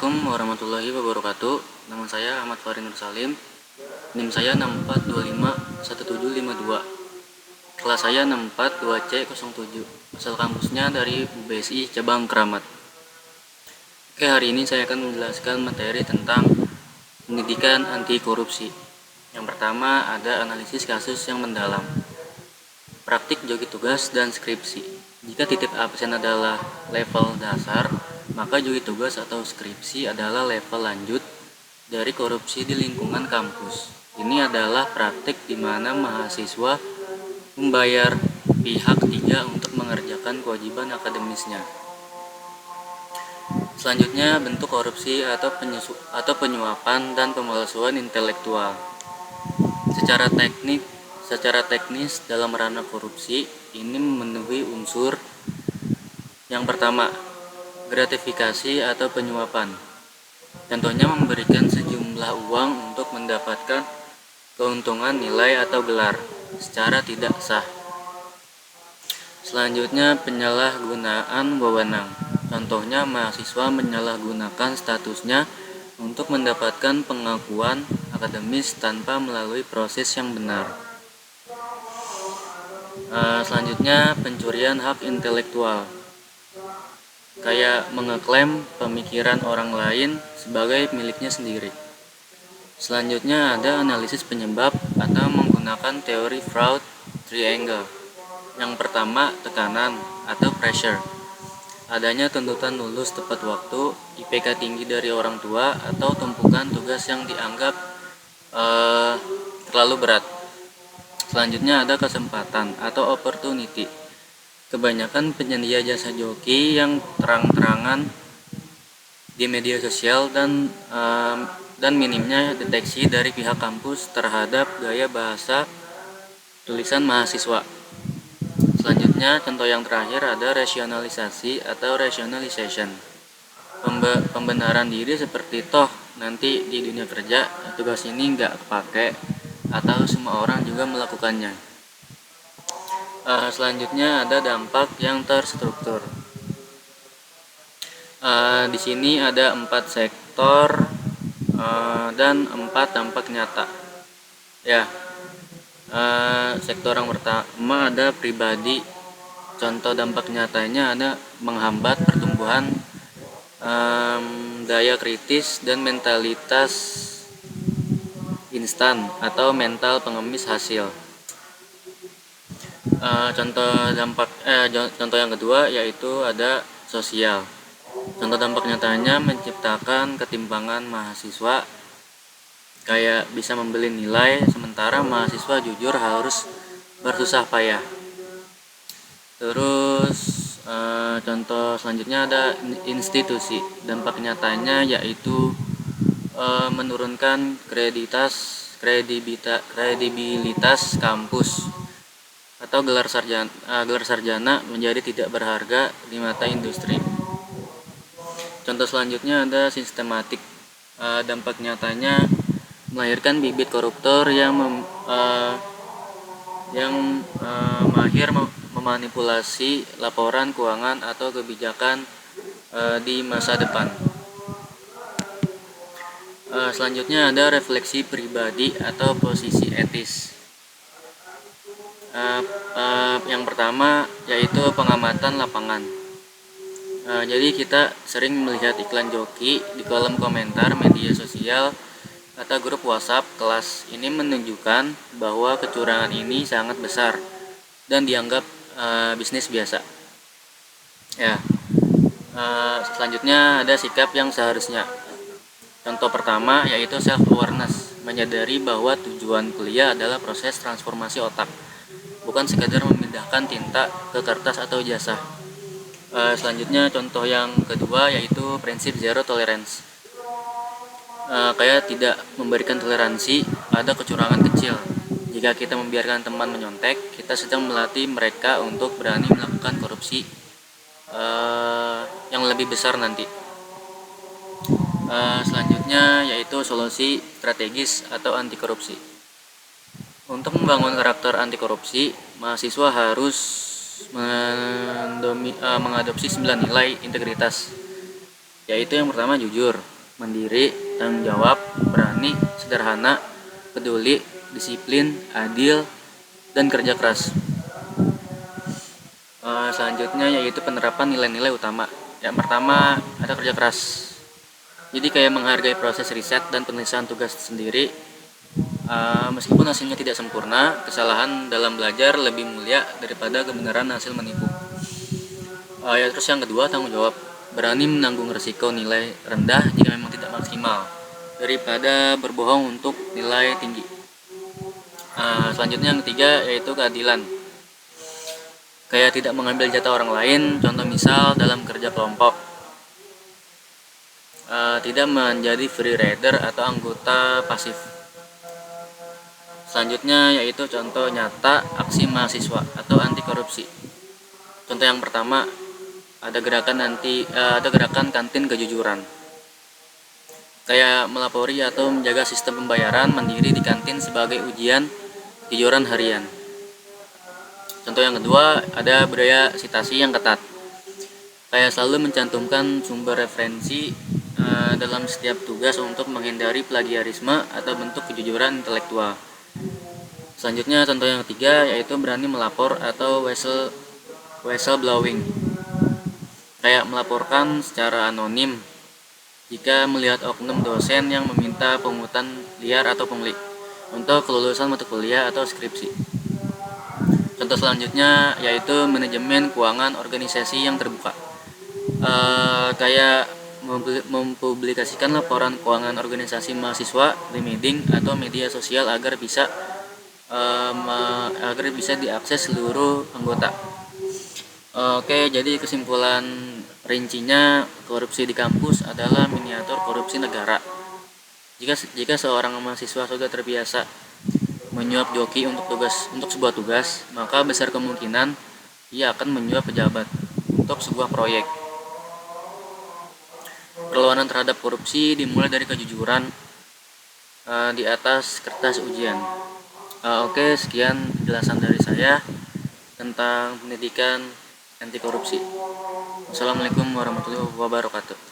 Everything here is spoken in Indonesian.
Assalamualaikum warahmatullahi wabarakatuh. Nama saya Ahmad Farin Nur Salim. NIM saya 64251752. Kelas saya 642C07. Asal kampusnya dari UBSI Cabang Keramat. Oke, hari ini saya akan menjelaskan materi tentang pendidikan anti korupsi. Yang pertama ada analisis kasus yang mendalam, praktik joki tugas dan skripsi. Jika titik absen adalah level dasar, maka joki tugas atau skripsi adalah level lanjut dari korupsi di lingkungan kampus. Ini adalah praktik di mana mahasiswa membayar pihak ketiga untuk mengerjakan kewajiban akademisnya. Selanjutnya, bentuk korupsi atau penyuapan dan pemalsuan intelektual. Secara teknis dalam ranah korupsi ini memenuhi unsur yang pertama, gratifikasi atau penyuapan. Contohnya memberikan sejumlah uang untuk mendapatkan keuntungan nilai atau gelar secara tidak sah. Selanjutnya, penyalahgunaan wewenang. Contohnya mahasiswa menyalahgunakan statusnya untuk mendapatkan pengakuan akademis tanpa melalui proses yang benar. Selanjutnya, pencurian hak intelektual, kayak mengeklaim pemikiran orang lain sebagai miliknya sendiri. Selanjutnya ada analisis penyebab atau menggunakan teori fraud triangle. Yang pertama, tekanan atau pressure. Adanya tuntutan lulus tepat waktu, IPK tinggi dari orang tua, atau tumpukan tugas yang dianggap terlalu berat. Selanjutnya ada kesempatan atau opportunity. Kebanyakan penyedia jasa joki yang terang-terangan di media sosial dan minimnya deteksi dari pihak kampus terhadap gaya bahasa tulisan mahasiswa. Selanjutnya, contoh yang terakhir ada rasionalisasi atau rationalization. Pembenaran diri seperti toh nanti di dunia kerja tugas ini nggak kepake atau semua orang juga melakukannya. Selanjutnya ada dampak yang terstruktur. Di sini ada 4 sektor dan 4 dampak nyata. Ya, sektor yang pertama ada pribadi. Contoh dampak nyatanya ada menghambat pertumbuhan daya kritis dan mentalitas instan atau mental pengemis hasil. Contoh yang kedua yaitu ada sosial. Contoh dampak nyatanya menciptakan ketimpangan mahasiswa, kayak bisa membeli nilai sementara mahasiswa jujur harus bersusah payah. Terus contoh selanjutnya ada institusi. Dampak nyatanya yaitu menurunkan kredibilitas kampus atau gelar sarjana menjadi tidak berharga di mata industri. Contoh selanjutnya ada sistematik. Dampak nyatanya melahirkan bibit koruptor yang mahir memanipulasi laporan keuangan atau kebijakan di masa depan. Selanjutnya ada refleksi pribadi atau posisi etis. Yang pertama yaitu pengamatan lapangan. Jadi kita sering melihat iklan joki di kolom komentar media sosial atau grup WhatsApp kelas. Ini menunjukkan bahwa kecurangan ini sangat besar dan dianggap bisnis biasa. Ya. Selanjutnya ada sikap yang seharusnya. Contoh pertama yaitu self awareness, menyadari bahwa tujuan kuliah adalah proses transformasi otak, bukan sekadar memindahkan tinta ke kertas atau jasa. Selanjutnya contoh yang kedua yaitu prinsip zero tolerance. Kayak tidak memberikan toleransi pada kecurangan kecil. Jika kita membiarkan teman menyontek, kita sedang melatih mereka untuk berani melakukan korupsi yang lebih besar nanti. Selanjutnya yaitu solusi strategis atau anti korupsi. Untuk membangun karakter anti korupsi, mahasiswa harus mengadopsi 9 nilai integritas. yaitu yang pertama jujur, mandiri, tanggung jawab, berani, sederhana, peduli, disiplin, adil, dan kerja keras. Selanjutnya yaitu penerapan nilai-nilai utama. Yang pertama ada kerja keras. Jadi kayak menghargai proses riset dan penyelesaian tugas sendiri. Meskipun hasilnya tidak sempurna, kesalahan dalam belajar lebih mulia daripada kebenaran hasil menipu. Terus yang kedua tanggung jawab. Berani menanggung risiko nilai rendah jika memang tidak maksimal daripada berbohong untuk nilai tinggi. Selanjutnya yang ketiga yaitu keadilan. Kayak tidak mengambil jatah orang lain, contoh misal dalam kerja kelompok. Tidak menjadi free rider atau anggota pasif. Selanjutnya yaitu contoh nyata aksi mahasiswa atau anti korupsi. Contoh yang pertama ada gerakan kantin kejujuran. Kayak melapori atau menjaga sistem pembayaran mandiri di kantin sebagai ujian kejujuran harian. Contoh yang kedua ada budaya sitasi yang ketat. Kayak selalu mencantumkan sumber referensi dalam setiap tugas untuk menghindari plagiarisme atau bentuk kejujuran intelektual. Selanjutnya contoh yang ketiga yaitu berani melapor atau whistleblowing. Kayak melaporkan secara anonim jika melihat oknum dosen yang meminta pungutan liar atau pungli untuk kelulusan mata kuliah atau skripsi. Contoh selanjutnya yaitu manajemen keuangan organisasi yang terbuka. Kayak mempublikasikan laporan keuangan organisasi mahasiswa di meeting atau media sosial agar bisa diakses seluruh anggota. Jadi kesimpulan rincinya, korupsi di kampus adalah miniatur korupsi negara. Jika seorang mahasiswa sudah terbiasa menyuap joki untuk sebuah tugas, maka besar kemungkinan ia akan menyuap pejabat untuk sebuah proyek. Perlawanan terhadap korupsi dimulai dari kejujuran di atas kertas ujian. Sekian penjelasan dari saya tentang pendidikan anti korupsi. Assalamualaikum warahmatullahi wabarakatuh.